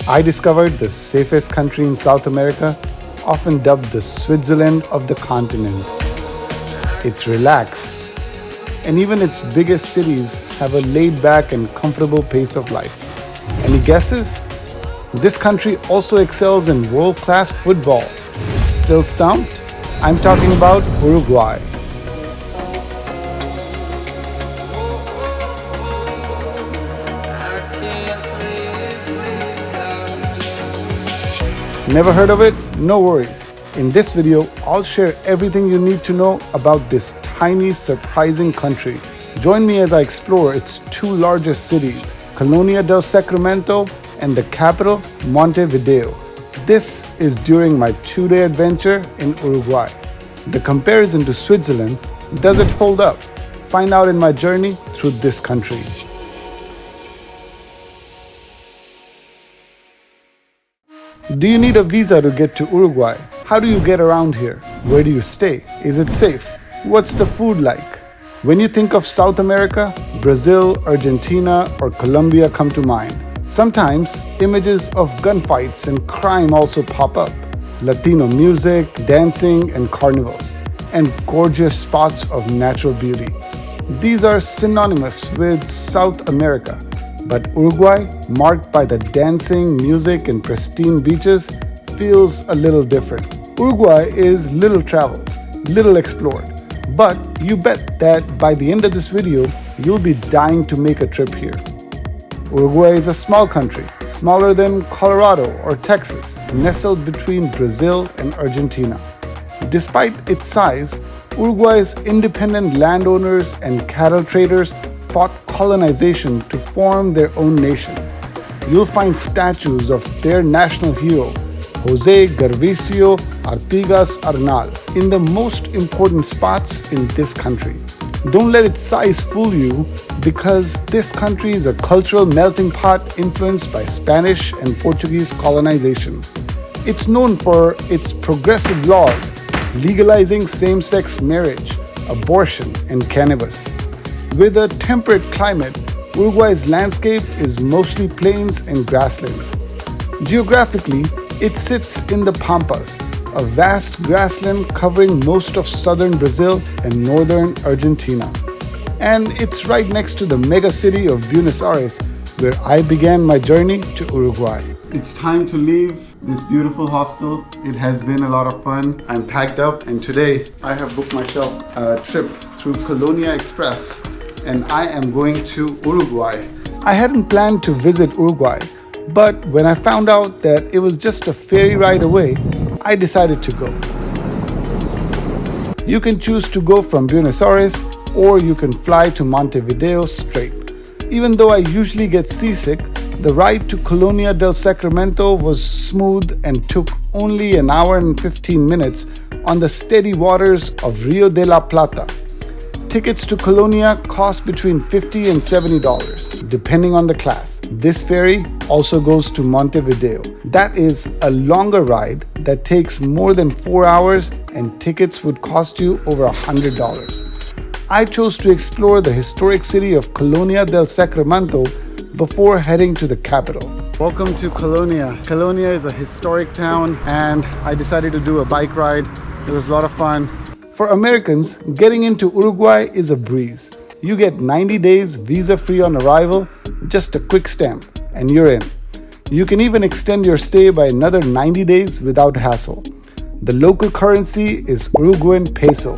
I discovered the safest country in South America, often dubbed the Switzerland of the continent. It's relaxed, and even its biggest cities have a laid-back and comfortable pace of life. Any guesses? This country also excels in world-class football. Still stumped? I'm talking about Uruguay. Never heard of it? No worries. In this video, I'll share everything you need to know about this tiny, surprising country. Join me as I explore its two largest cities, Colonia Del Sacramento and the capital, Montevideo. This is during my 2-day adventure in Uruguay. The comparison to Switzerland, does it hold up? Find out in my journey through this country. Do you need a visa to get to Uruguay? How do you get around here? Where do you stay? Is it safe? What's the food like? When you think of South America, Brazil, Argentina, or Colombia come to mind. Sometimes images of gunfights and crime also pop up. Latino music, dancing, and carnivals, and gorgeous spots of natural beauty. These are synonymous with South America. But Uruguay, marked by the dancing, music, and pristine beaches, feels a little different. Uruguay is little traveled, little explored, but you bet that by the end of this video, you'll be dying to make a trip here. Uruguay is a small country, smaller than Colorado or Texas, nestled between Brazil and Argentina. Despite its size, Uruguay's independent landowners and cattle traders fought colonization to form their own nation. You'll find statues of their national hero, José Gervasio Artigas Arnal, in the most important spots in this country. Don't let its size fool you, because this country is a cultural melting pot influenced by Spanish and Portuguese colonization. It's known for its progressive laws, legalizing same-sex marriage, abortion, and cannabis. With a temperate climate, Uruguay's landscape is mostly plains and grasslands. Geographically, it sits in the Pampas, a vast grassland covering most of southern Brazil and northern Argentina. And it's right next to the mega city of Buenos Aires, where I began my journey to Uruguay. It's time to leave this beautiful hostel. It has been a lot of fun. I'm packed up, and today I have booked myself a trip through Colonia Express, and I am going to Uruguay. I hadn't planned to visit Uruguay, but when I found out that it was just a ferry ride away, I decided to go. You can choose to go from Buenos Aires, or you can fly to Montevideo straight. Even though I usually get seasick, the ride to Colonia del Sacramento was smooth and took only an hour and 15 minutes on the steady waters of Rio de la Plata. Tickets to Colonia cost between $50 and $70, depending on the class. This ferry also goes to Montevideo. That is a longer ride that takes more than 4 hours, and tickets would cost you over $100. I chose to explore the historic city of Colonia del Sacramento before heading to the capital. Welcome to Colonia. Colonia is a historic town, and I decided to do a bike ride. It was a lot of fun. For Americans, getting into Uruguay is a breeze. You get 90 days visa-free on arrival, just a quick stamp, and you're in. You can even extend your stay by another 90 days without hassle. The local currency is Uruguayan peso,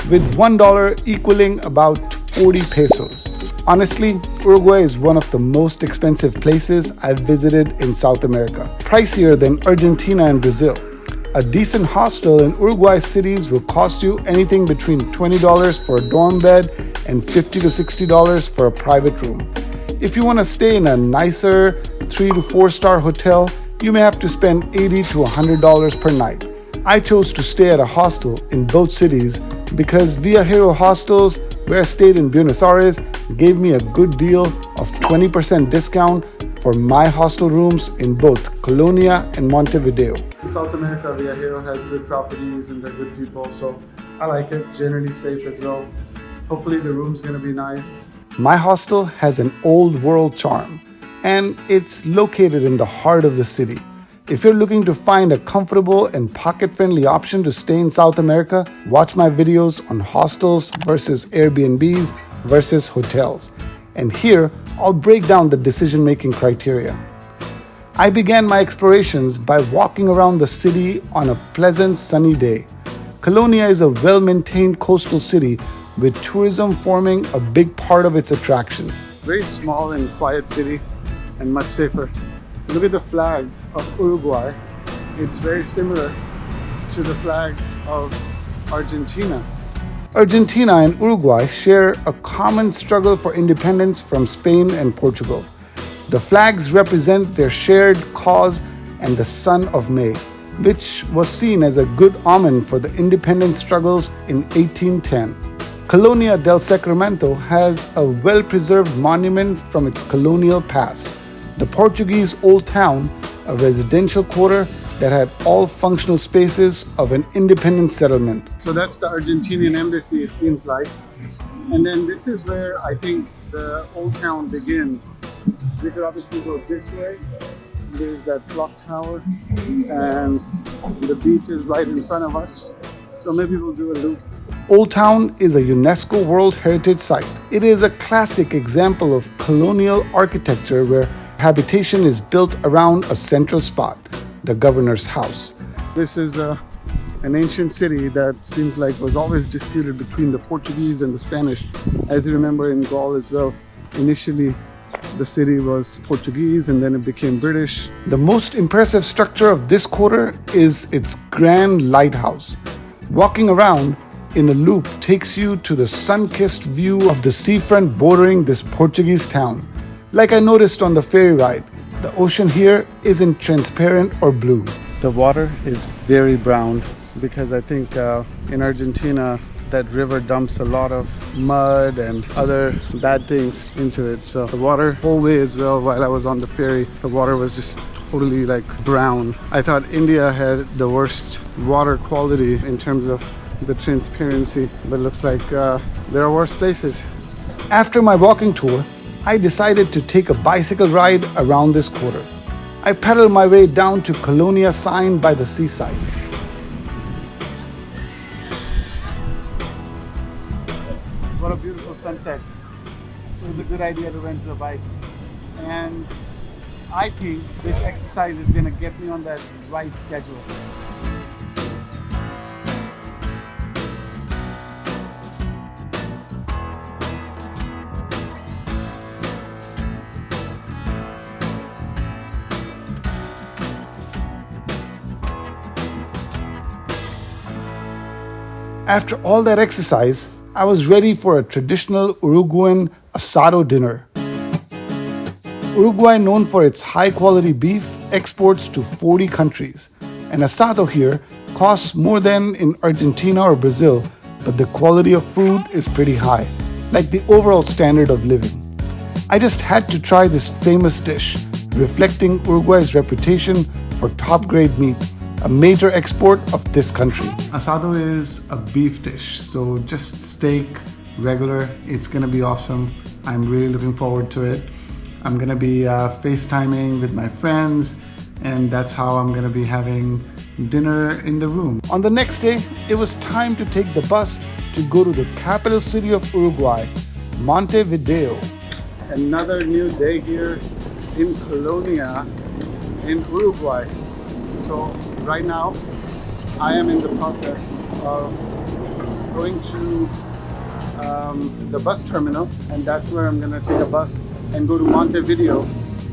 with $1 equaling about 40 pesos. Honestly, Uruguay is one of the most expensive places I've visited in South America, pricier than Argentina and Brazil. A decent hostel in Uruguay cities will cost you anything between $20 for a dorm bed and $50 to $60 for a private room. If you want to stay in a nicer 3 to 4 star hotel, you may have to spend $80 to $100 per night. I chose to stay at a hostel in both cities because Viajero Hostels, where I stayed in Buenos Aires, gave me a good deal of 20% discount for my hostel rooms in both Colonia and Montevideo. In South America, Viajero has good properties and they're good people, so I like it. Generally safe as well. Hopefully the room's gonna be nice. My hostel has an old world charm, and it's located in the heart of the city. If you're looking to find a comfortable and pocket-friendly option to stay in South America, watch my videos on hostels versus Airbnbs versus hotels. And here, I'll break down the decision-making criteria. I began my explorations by walking around the city on a pleasant sunny day. Colonia is a well-maintained coastal city with tourism forming a big part of its attractions. Very small and quiet city and much safer. Look at the flag of Uruguay. It's very similar to the flag of Argentina. Argentina and Uruguay share a common struggle for independence from Spain and Portugal. The flags represent their shared cause and the sun of May, which was seen as a good omen for the independence struggles in 1810. Colonia Del Sacramento has a well-preserved monument from its colonial past. The Portuguese Old Town, a residential quarter that had all functional spaces of an independent settlement. So that's the Argentinian embassy, it seems like. And then this is where I think the Old Town begins. We could obviously go this way. There's that clock tower and the beach is right in front of us. So maybe we'll do a loop. Old Town is a UNESCO World Heritage Site. It is a classic example of colonial architecture where habitation is built around a central spot, the governor's house. This is an ancient city that seems like was always disputed between the Portuguese and the Spanish. As you remember in Gaul as well, initially the city was Portuguese and then it became British. The most impressive structure of this quarter is its grand lighthouse. Walking around in a loop takes you to the sun-kissed view of the seafront bordering this Portuguese town. Like I noticed on the ferry ride, the ocean here isn't transparent or blue. The water is very brown because I think in Argentina that river dumps a lot of mud and other bad things into it. So the water whole way as well, while I was on the ferry, the water was just totally like brown. I thought India had the worst water quality in terms of the transparency, but it looks like there are worse places. After my walking tour, I decided to take a bicycle ride around this quarter. I pedaled my way down to Colonia sign by the seaside. What a beautiful sunset. It was a good idea to rent a bike. And I think this exercise is going to get me on that right schedule. After all that exercise, I was ready for a traditional Uruguayan Asado dinner. Uruguay, known for its high-quality beef, exports to 40 countries. An asado here costs more than in Argentina or Brazil, but the quality of food is pretty high, like the overall standard of living. I just had to try this famous dish, reflecting Uruguay's reputation for top-grade meat, a major export of this country. Asado is a beef dish, so just steak, regular. It's gonna be awesome. I'm really looking forward to it. I'm gonna be FaceTiming with my friends, and that's how I'm gonna be having dinner in the room. On the next day, it was time to take the bus to go to the capital city of Uruguay, Montevideo. Another new day here in Colonia, in Uruguay. So right now, I am in the process of going to the bus terminal, and that's where I'm gonna take a bus and go to Montevideo,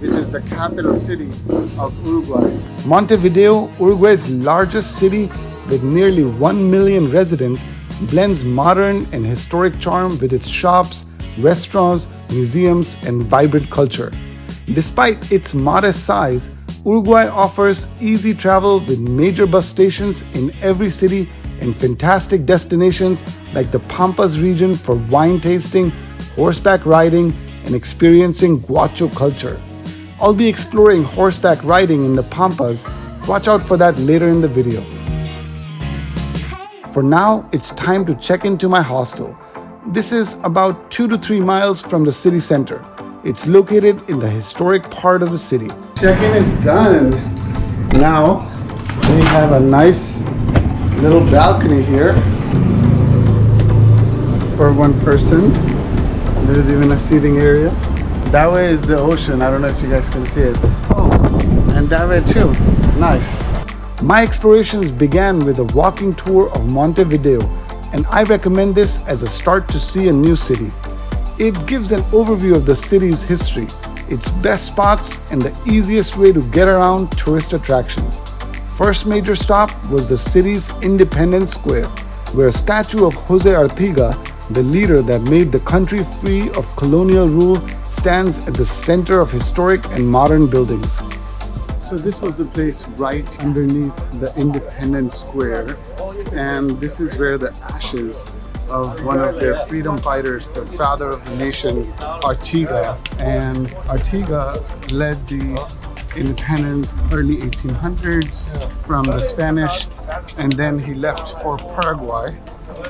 which is the capital city of Uruguay. Montevideo, Uruguay's largest city with nearly 1 million residents, blends modern and historic charm with its shops, restaurants, museums, and vibrant culture. Despite its modest size, Uruguay offers easy travel with major bus stations in every city and fantastic destinations like the Pampas region for wine tasting, horseback riding, and experiencing Guacho culture. I'll be exploring horseback riding in the Pampas. Watch out for that later in the video. For now, it's time to check into my hostel. This is about 2 to 3 miles from the city center. It's located in the historic part of the city. Check-in is done. Now we have a nice little balcony here for one person. There's even a seating area. That way is the ocean. I don't know if you guys can see it. Oh, and that way too. Nice. My explorations began with a walking tour of Montevideo, and I recommend this as a start to see a new city. It gives an overview of the city's history, its best spots, and the easiest way to get around tourist attractions. First major stop was the city's Independence Square, where a statue of Jose Artiga, the leader that made the country free of colonial rule, stands at the center of historic and modern buildings. So this was the place right underneath the Independence Square, and this is where the ashes of one of their freedom fighters, the father of the nation, Artiga. And Artiga led the independence early 1800s from the Spanish, and then he left for Paraguay.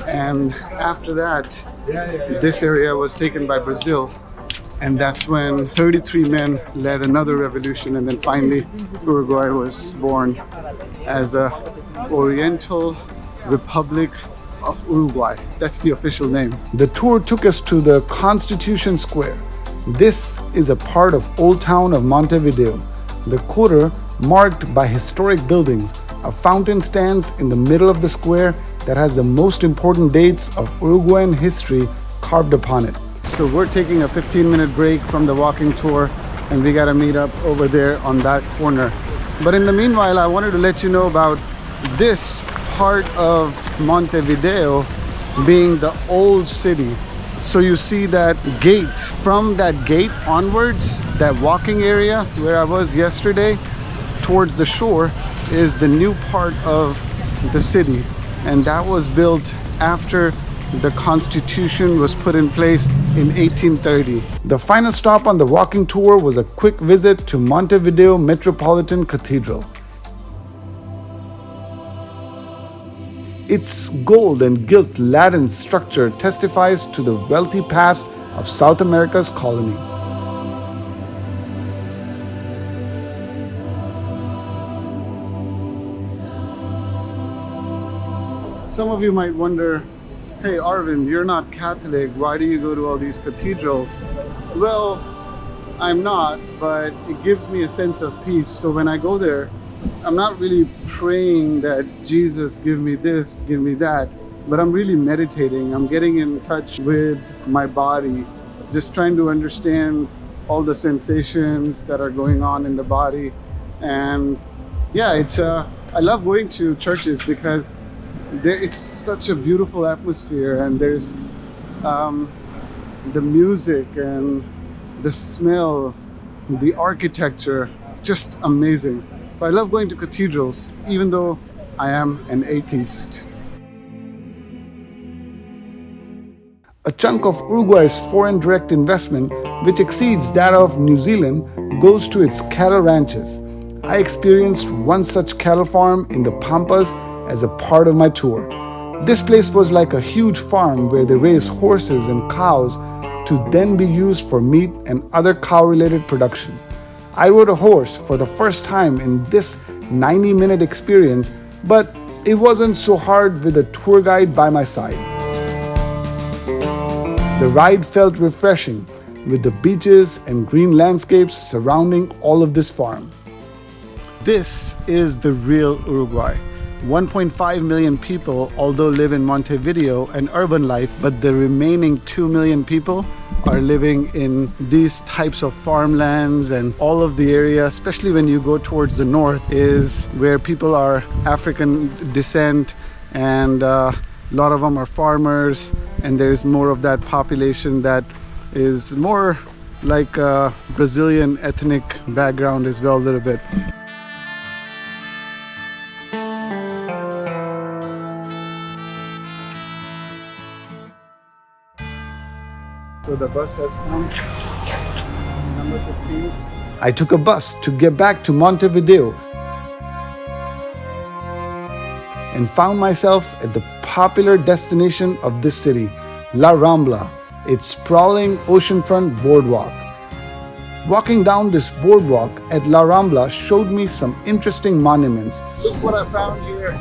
And after that, this area was taken by Brazil, and that's when 33 men led another revolution, and then finally Uruguay was born as a Oriental Republic of Uruguay. That's the official name. The tour took us to the Constitution Square. This is a part of Old Town of Montevideo. The quarter marked by historic buildings. A fountain stands in the middle of the square that has the most important dates of Uruguayan history carved upon it. So we're taking a 15-minute break from the walking tour, and we gotta meet up over there on that corner. But in the meanwhile, I wanted to let you know about this part of Montevideo being the old city. So you see that gate. From that gate onwards, that walking area where I was yesterday towards the shore is the new part of the city, and that was built after the Constitution was put in place in 1830. The final stop on the walking tour was a quick visit to Montevideo Metropolitan Cathedral. Its gold and gilt Latin structure testifies to the wealthy past of South America's colony. Some of you might wonder, hey Arvind, you're not Catholic, why do you go to all these cathedrals? Well, I'm not, but it gives me a sense of peace. So when I go there, I'm not really praying that Jesus give me this, give me that, but I'm really meditating. I'm getting in touch with my body, just trying to understand all the sensations that are going on in the body. And yeah, I love going to churches because it's such a beautiful atmosphere, and there's the music and the smell, the architecture, just amazing. So I love going to cathedrals, even though I am an atheist. A chunk of Uruguay's foreign direct investment, which exceeds that of New Zealand, goes to its cattle ranches. I experienced one such cattle farm in the Pampas as a part of my tour. This place was like a huge farm where they raise horses and cows to then be used for meat and other cow-related production. I rode a horse for the first time in this 90-minute experience, but it wasn't so hard with a tour guide by my side. The ride felt refreshing with the beaches and green landscapes surrounding all of this farm. This is the real Uruguay. 1.5 million people, although live in Montevideo, an urban life, but the remaining 2 million people are living in these types of farmlands, and all of the area, especially when you go towards the north, is where people are African descent, and a lot of them are farmers, and there's more of that population that is more like a Brazilian ethnic background as well, a little bit. So the bus has come, number 15. I took a bus to get back to Montevideo and found myself at the popular destination of this city, La Rambla, its sprawling oceanfront boardwalk. Walking down this boardwalk at La Rambla showed me some interesting monuments. Look what I found here,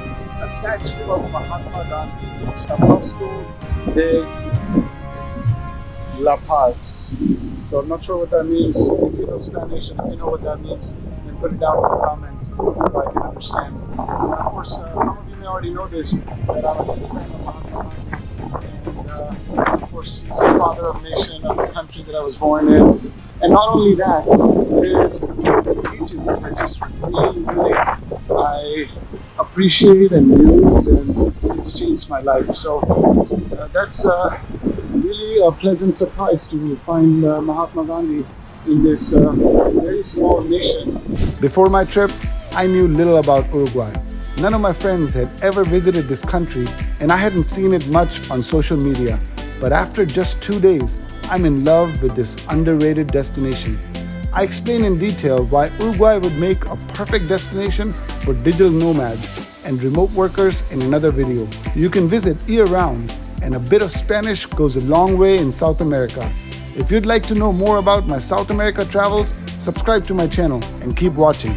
a statue of Mahatma Gandhi. It's Apostol de La Paz. So I'm not sure what that means. If you know Spanish and if you know what that means, then put it down in the comments so I can understand. And of course, some of you may already know this, that I'm a huge fan of Mahatma Gandhi. And of course, he's the father of a nation, of the country that I was born in. And not only that, his teachings are just really, I appreciate and use, and it's changed my life. So that's really a pleasant surprise to find Mahatma Gandhi in this very small nation. Before my trip, I knew little about Uruguay. None of my friends had ever visited this country, and I hadn't seen it much on social media. But after just 2 days, I'm in love with this underrated destination. I explain in detail why Uruguay would make a perfect destination for digital nomads and remote workers in another video. You can visit year-round, and a bit of Spanish goes a long way in South America. If you'd like to know more about my South America travels, subscribe to my channel and keep watching.